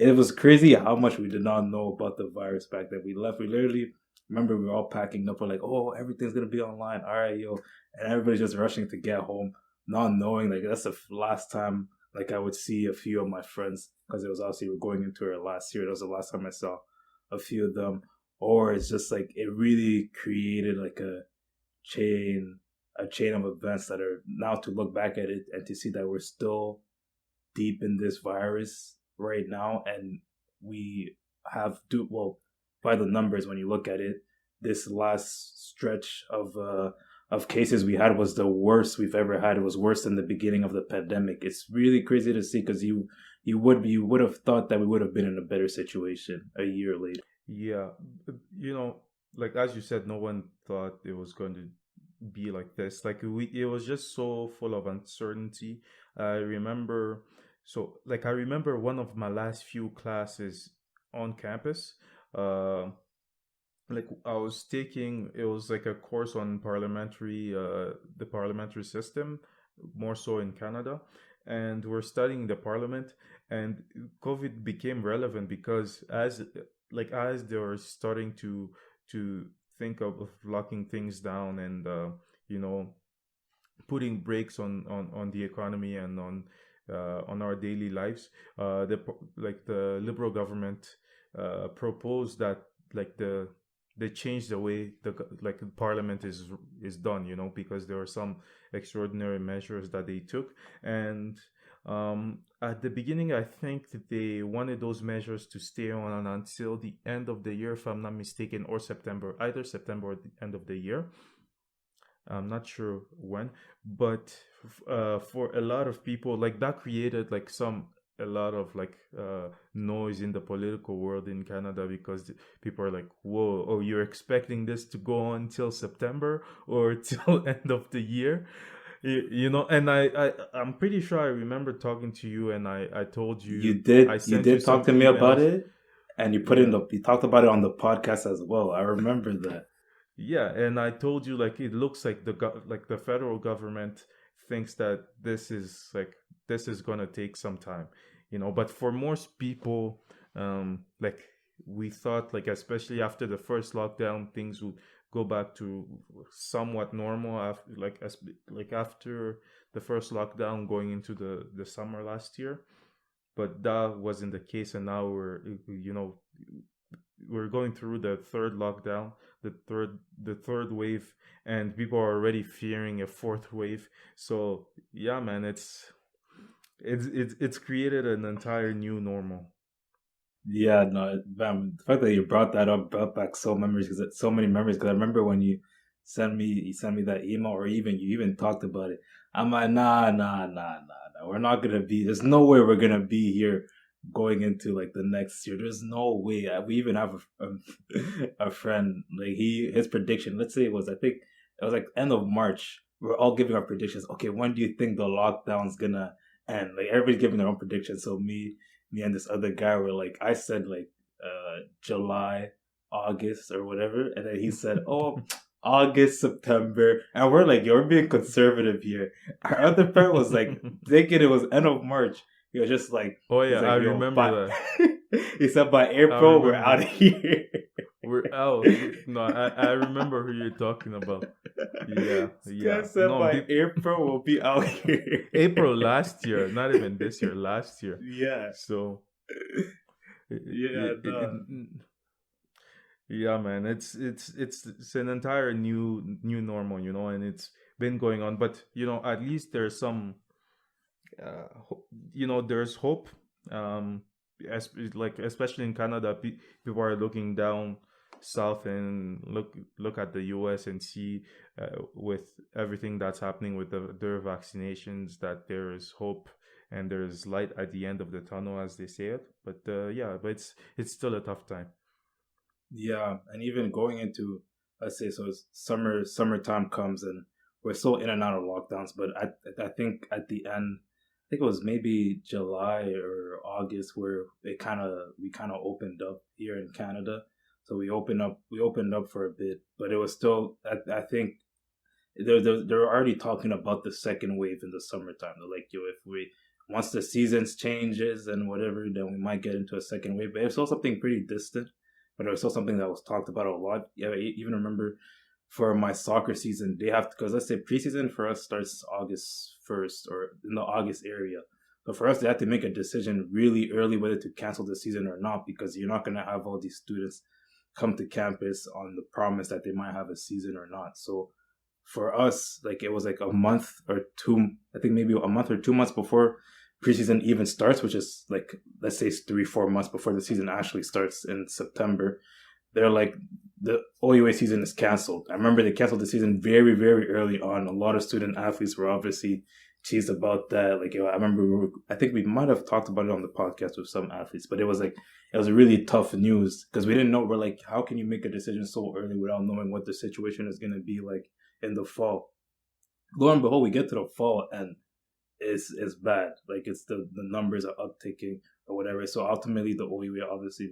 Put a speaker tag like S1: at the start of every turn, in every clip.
S1: it was crazy how much we did not know about the virus back then. We left. We literally remember we were all packing up. We're like, oh, everything's gonna be online. All right, yo, and everybody's just rushing to get home, not knowing like that's the last time like I would see a few of my friends because it was obviously we're going into our last year. That was the last time I saw a few of them. Or it's just like it really created like chain a chain of events that are now to look back at it and to see that we're still deep in this virus right now, and we have to well by the numbers when you look at it, this last stretch of cases we had was the worst we've ever had. It was worse than the beginning of the pandemic. It's really crazy to see because you would have thought that we would have been in a better situation a year later.
S2: Yeah, you know, like as you said, no one thought it was going to be like this. Like it was just so full of uncertainty. I remember, I remember one of my last few classes on campus. Uh, like I was taking, it was like a course on the parliamentary system, more so in Canada, and we're studying the parliament, and COVID became relevant because as they were starting to think of locking things down and you know putting brakes on the economy and on our daily lives, the liberal government proposed that like they changed the way like the parliament is done, because there were some extraordinary measures that they took. And at the beginning, I think that they wanted those measures to stay on until the end of the year, if I'm not mistaken, or September, either September or the end of the year. I'm not sure when, but for a lot of people, like that created like a lot of noise in the political world in Canada, because people are like, "Whoa, oh, you're expecting this to go on till September or till end of the year?" And I'm pretty sure I remember talking to you, and I told
S1: You
S2: you, I
S1: did you
S2: sent you
S1: did talk
S2: some
S1: to me about
S2: emails.
S1: it, and
S2: Yeah.
S1: you talked about it on the podcast as well. I remember that.
S2: Yeah, and I told you like it looks like the federal government thinks that this is gonna take some time, But for most people, like we thought, like especially after the first lockdown, things would go back to somewhat normal after like after the first lockdown going into the summer last year. But that wasn't the case, and now we're going through the third lockdown, the third wave, and people are already fearing a fourth wave. So yeah, man, it's created an entire new normal.
S1: Yeah, no, man, the fact that you brought that up brought back so many memories. Because I remember when you sent me that email, or even you even talked about it. I'm like, nah. We're not gonna be. There's no way we're gonna be here going into like the next year. There's no way. We even have a friend like his prediction. Let's say I think it was like end of March. We're all giving our predictions. Okay, when do you think the lockdown's gonna end? Like everybody's giving their own predictions. So me and this other guy were like, I said like July, August or whatever, and then he said, oh, August, September, and we're like, you're being conservative here. Our other friend was like thinking it was end of March. He was just like,
S2: Oh
S1: he's
S2: yeah, I
S1: like, yo,
S2: remember
S1: but
S2: that.
S1: he said by
S2: I
S1: April we're out
S2: remember.
S1: of here.
S2: We're out. No, I remember who you're talking about. Yeah,
S1: This guy
S2: yeah.
S1: said
S2: No,
S1: by April we'll be out here.
S2: April last year, not even this year, last year.
S1: Yeah,
S2: So it,
S1: yeah,
S2: it, it,
S1: no.
S2: it, yeah, man, it's an entire new normal, and it's been going on. But at least there's some, there's hope. As like especially in Canada, people are looking down south and look at the U.S. and see, with everything that's happening with their vaccinations, that there is hope and there's light at the end of the tunnel, as they say it. But yeah, but it's still a tough time.
S1: Yeah, and even going into, let's say, so it's summertime comes and we're still in and out of lockdowns, but I think at the end, I think it was maybe July or August where we kind of opened up here in Canada. So we opened up for a bit, but it was still I think they're already talking about the second wave in the summertime. They're like, yo, if once the seasons changes and whatever, then we might get into a second wave. But it's still something pretty distant, but it was still something that was talked about a lot. Yeah, I even remember for my soccer season, they have to, because let's say preseason for us starts August 1st or in the August area. So for us, they have to make a decision really early whether to cancel the season or not, because you're not going to have all these students come to campus on the promise that they might have a season or not. So for us, like it was like a month or two, I think maybe a month or 2 months before preseason even starts, which is like, let's say it's 3-4 months before the season actually starts in September. They're like, the OUA season is canceled. I remember they canceled the season very, very early on. A lot of student athletes were obviously cheesed about that. Like, I remember, I think we might have talked about it on the podcast with some athletes, but it was like, it was really tough news because we didn't know. We're like, how can you make a decision so early without knowing what the situation is going to be like in the fall? Lo and behold, we get to the fall and it's bad. Like, it's the numbers are upticking or whatever. So ultimately, the OUA obviously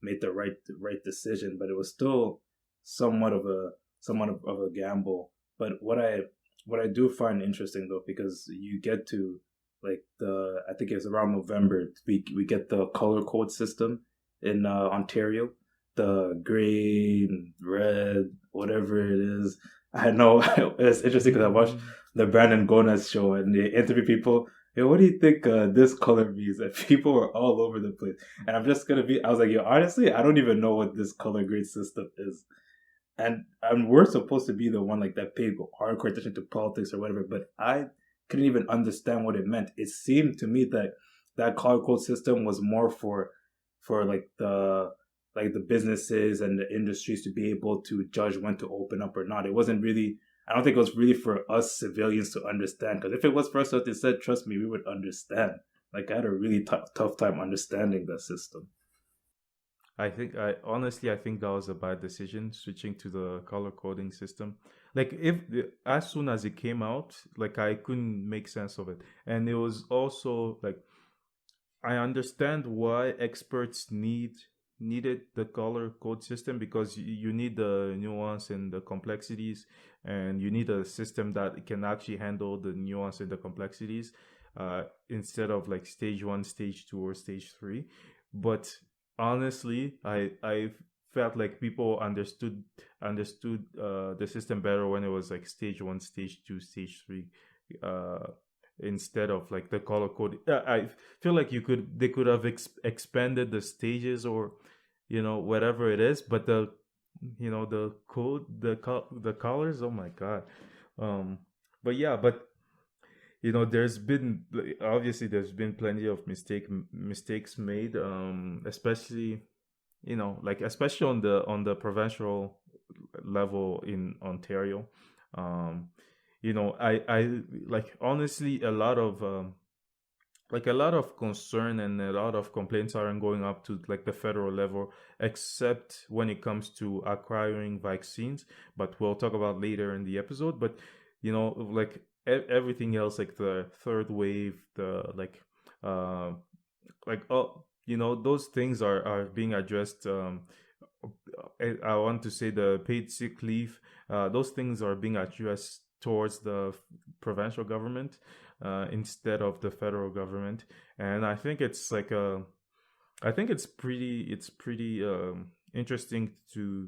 S1: made the right decision, but it was still somewhat of a gamble. But what I do find interesting though, because you get to like I think it's around November, we get the color code system in Ontario, the green, red, whatever it is. I know it's interesting because I watched the Brandon Gomez show and they interview people. Hey, what do you think this color means? And people were all over the place. And I was like, yo, honestly, I don't even know what this color grade system is. And we're supposed to be the one like that paid hardcore attention to politics or whatever, but I couldn't even understand what it meant. It seemed to me that that color code system was more for like the businesses and the industries to be able to judge when to open up or not. It wasn't really. I don't think it was really for us civilians to understand. Because if it was for us, like they said, trust me, we would understand. Like I had a really tough time understanding that system.
S2: I honestly, I think that was a bad decision switching to the color coding system. Like if as soon as it came out, like I couldn't make sense of it, and it was also like I understand why experts needed the color code system because you need the nuance and the complexities, and you need a system that can actually handle the nuance and the complexities, instead of like stage one, stage two, or stage three. But honestly, I felt like people understood the system better when it was like stage one, stage two, stage three. Uh, Instead of like the color code. I feel like they could have expanded the stages, or whatever it is, but the code, the colors, oh my god. um but yeah, but there's been, like, obviously there's been plenty of mistakes made, especially like especially on the provincial level in Ontario. um I like, honestly, a lot of concern and a lot of complaints aren't going up to like the federal level, except when it comes to acquiring vaccines, but we'll talk about later in the episode. But like everything else, like the third wave, the uh like oh those things are being addressed. I want to say the paid sick leave, those things are being addressed towards the provincial government, instead of the federal government. And I think it's like I think it's pretty interesting to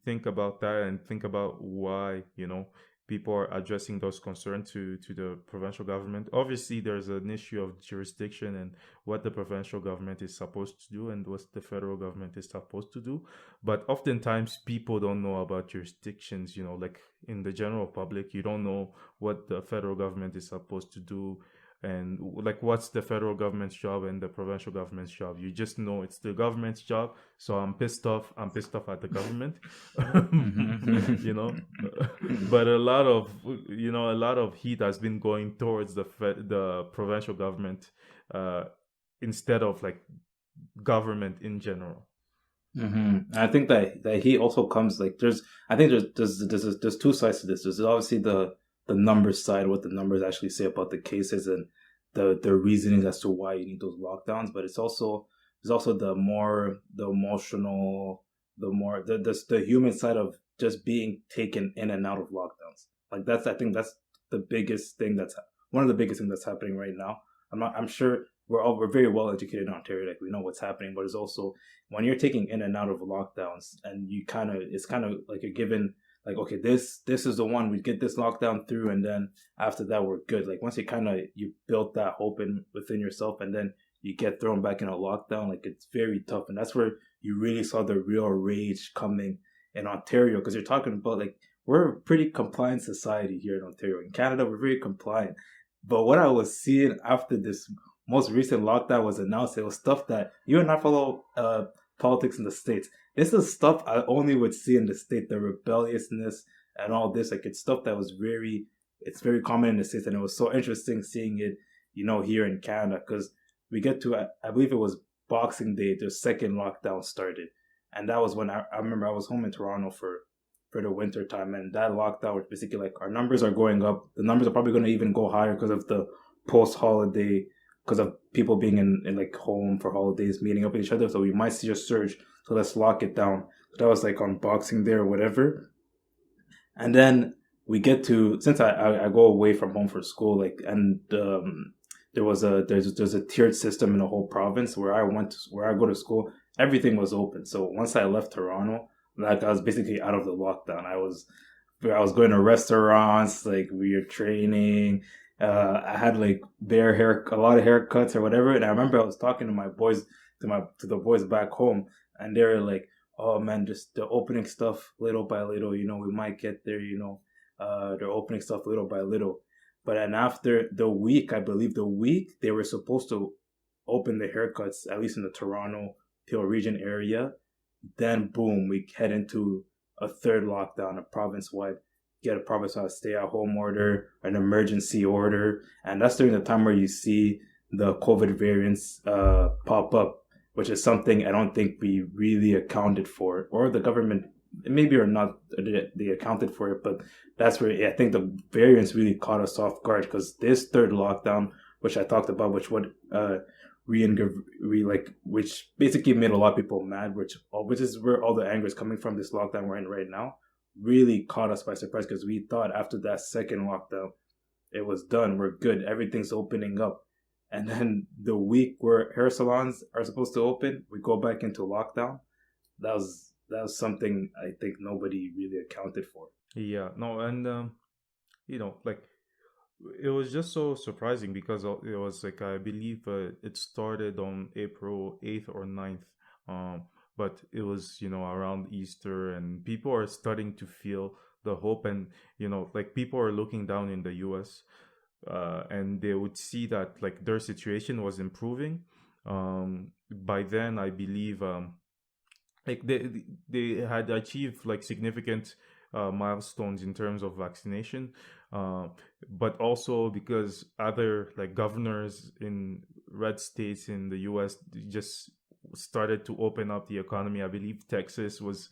S2: think about that and think about why people are addressing those concerns to the provincial government. Obviously, there's an issue of jurisdiction and what the provincial government is supposed to do and what the federal government is supposed to do. But oftentimes, people don't know about jurisdictions. Like in the general public, you don't know what the federal government is supposed to do, and like what's the federal government's job and the provincial government's job. You just know it's the government's job, so I'm pissed off at the government. you know but a lot of heat has been going towards the provincial government, uh instead of like government in general.
S1: I think that he also comes like I think there's two sides to this. There's obviously the numbers side, what the numbers actually say about the cases and the reasoning as to why you need those lockdowns, but there's also the emotional, the human side of just being taken in and out of lockdowns. Like I think that's the biggest thing that's one of the biggest things that's happening right now. I'm sure we're very well educated in Ontario, like we know what's happening, but it's also when you're taking in and out of lockdowns, and you kind of it's kind of like you're given like, okay, this is the one, we get this lockdown through, and then after that we're good. Like once you kind of you built that hope in within yourself, and then you get thrown back in a lockdown, like it's very tough, and that's where you really saw the real rage coming in Ontario, because you're talking about like we're a pretty compliant society here in Ontario. In Canada, we're very compliant. But what I was seeing after this most recent lockdown was announced, it was stuff that you and I follow politics in the States. This is stuff I only would see in the State, the rebelliousness and all this. Like it's stuff that was it's very common in the States. And it was so interesting seeing it, here in Canada, because we get to, I believe it was Boxing Day, the second lockdown started. And that was when I remember I was home in Toronto for the winter time, and that lockdown was basically like our numbers are going up. The numbers are probably going to even go higher because of the post holiday, because of people being in like home for holidays, meeting up with each other. So we might see a surge. So let's lock it down. So that was like on Boxing Day or whatever. And then we get to, since I go away from home for school, like, and there's a tiered system in the whole province where I go to school. Everything was open. So once I left Toronto, like I was basically out of the lockdown. I was going to restaurants, like we were training. I had like a lot of haircuts or whatever. And I remember I was talking to my boys, to the boys back home, and they were like, "Oh man, just the opening stuff little by little. We might get there. They're opening stuff little by little." But then after the week, I believe the week they were supposed to open the haircuts, at least in the Toronto Peel region area. Then boom, we head into a third lockdown, a province wide. Get a province wide stay at home order, an emergency order, and that's during the time where you see the COVID variants pop up, which is something I don't think we really accounted for, or the government maybe or not they accounted for it, but that's where I think the variants really caught us off guard, because this third lockdown, which I talked about, which would which basically made a lot of people mad, which is where all the anger is coming from. This lockdown we're in right now really caught us by surprise, because we thought after that second lockdown it was done, we're good, everything's opening up, and then the week where hair salons are supposed to open, we go back into lockdown. That was something I think nobody really accounted for.
S2: Yeah, no, and like it was just so surprising because it was like I believe it started on April 8th or 9th, but it was around Easter, and people are starting to feel the hope, and like people are looking down in the U.S. And they would see that like their situation was improving. By then, I believe like they had achieved like significant milestones in terms of vaccination, uh, but also because other like governors in red states in the U.S. just started to open up the economy. I believe Texas was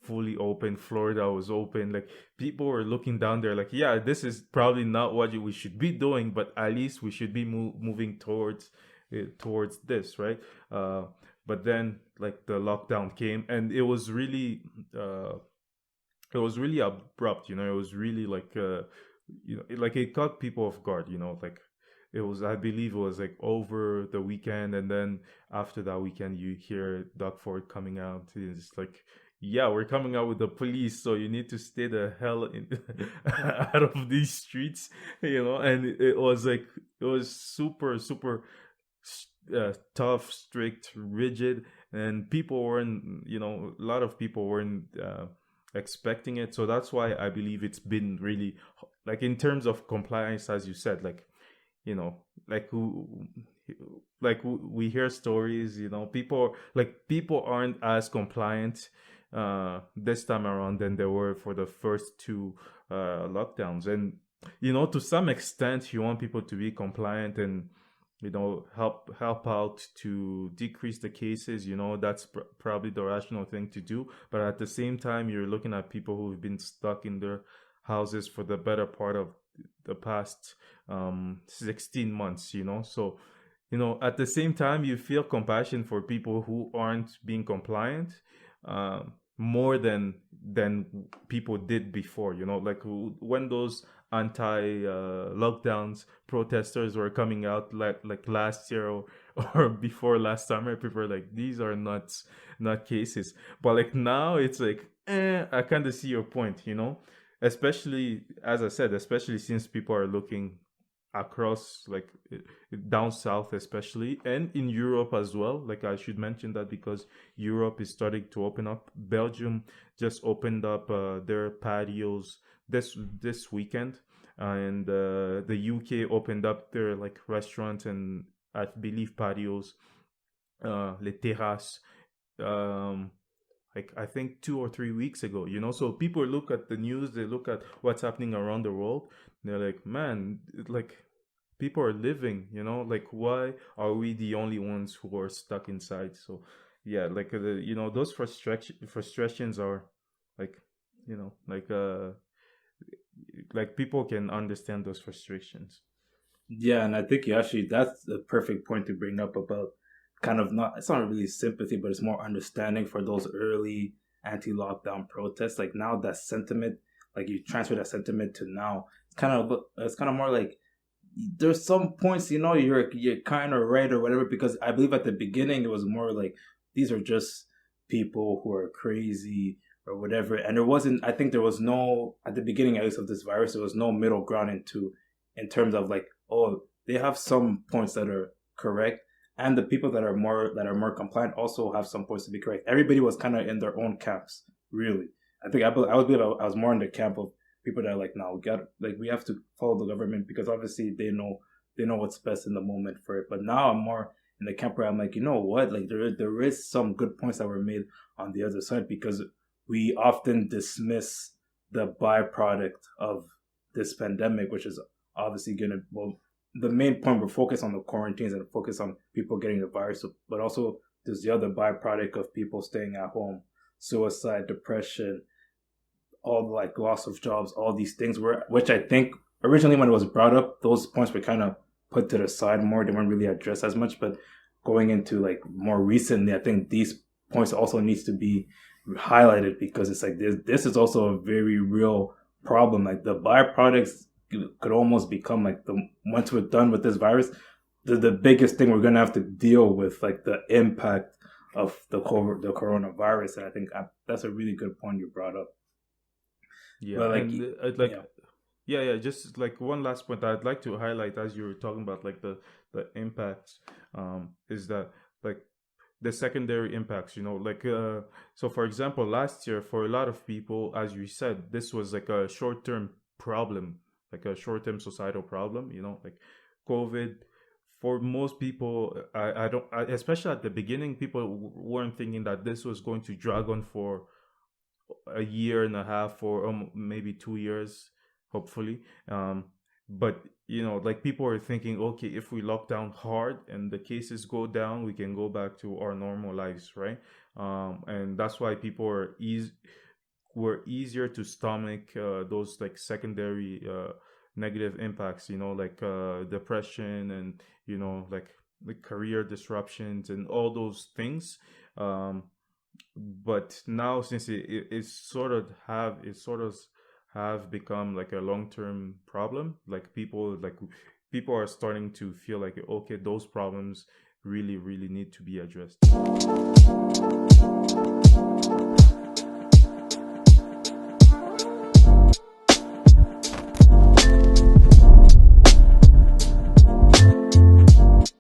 S2: fully open, Florida was open. Like people were looking down there, like, yeah, this is probably not what we should be doing, but at least we should be moving towards this, right? But then like the lockdown came, and uh, it was really abrupt. It was really like like it caught people off guard. Like it was, I believe it was like over the weekend, and then after that weekend you hear Doug Ford coming out. It's like, yeah, we're coming out with the police, so you need to stay the hell out of these streets. And it was like, it was super super tough, strict, rigid, and people weren't, a lot of people weren't expecting it. So that's why I believe it's been really, like, in terms of compliance, as you said, like, like we hear stories, people aren't as compliant this time around than they were for the first two lockdowns. And to some extent you want people to be compliant and help out to decrease the cases. That's probably the rational thing to do, but at the same time you're looking at people who've been stuck in their houses for the better part of the past 16 months. So at the same time you feel compassion for people who aren't being compliant, more than people did before. Like when those anti lockdowns protesters were coming out like last year, or before last summer, people were like, these are not cases. But like now it's like, I kind of see your point. Especially, as I said, especially since people are looking across, like down south especially, and in Europe as well. Like I should mention that because Europe is starting to open up. Belgium just opened up their patios this weekend, and the UK opened up their like restaurants and, I believe, patios, les terrasses, um like I think 2 or 3 weeks ago. So people look at the news, they look at what's happening around the world, and they're like, man, like people are living. Like why are we the only ones who are stuck inside? So yeah, like those frustrations are like, like people can understand those frustrations.
S1: Yeah, and I think you actually that's the perfect point to bring up about kind of not it's not really sympathy, but it's more understanding for those early anti-lockdown protests. Like now that sentiment, like you transfer that sentiment to now, it's kind of more like there's some points you're kind of right or whatever, because I believe at the beginning it was more like these are just people who are crazy or whatever, and there wasn't I think there was no at the beginning at least of this virus there was no middle ground in terms of like, oh, they have some points that are correct, and the people that are more compliant also have some points to be correct. Everybody was kind of in their own camps, really. I think I was more in the camp of people that are like, no, we have to follow the government because obviously they know what's best in the moment for it. But now I'm more in the camp where I'm like, you know what, like there is some good points that were made on the other side, because we often dismiss the byproduct of this pandemic, which is obviously gonna well the main point we're focused on the quarantines and focus on people getting the virus, but also there's the other byproduct of people staying at home, suicide, depression, all the like loss of jobs, all these things were, which I think originally when it was brought up, those points were kind of put to the side more. They weren't really addressed as much. But going into like more recently, I think these points also needs to be highlighted, because it's like this is also a very real problem. Like the byproducts could almost become like the once we're done with this virus, the biggest thing we're gonna have to deal with, like the impact of the coronavirus. And I think that's a really good point you brought up.
S2: Yeah,
S1: But like,
S2: and
S1: yeah,
S2: yeah, just like one last point I'd like to highlight as you were talking about like the impacts, is that like the secondary impacts, like so for example, last year for a lot of people, as you said, this was like a short-term problem, like a short-term societal problem, like COVID. For most people, I don't especially at the beginning, people weren't thinking that this was going to drag on for a year and a half, or maybe 2 years, hopefully. But like people are thinking, okay, if we lock down hard and the cases go down, we can go back to our normal lives, right? And that's why people were easier to stomach those like secondary negative impacts, like depression, and like the career disruptions and all those things. But now, since it sort of have become like a long-term problem, like people are starting to feel like, okay, those problems really really need to be addressed.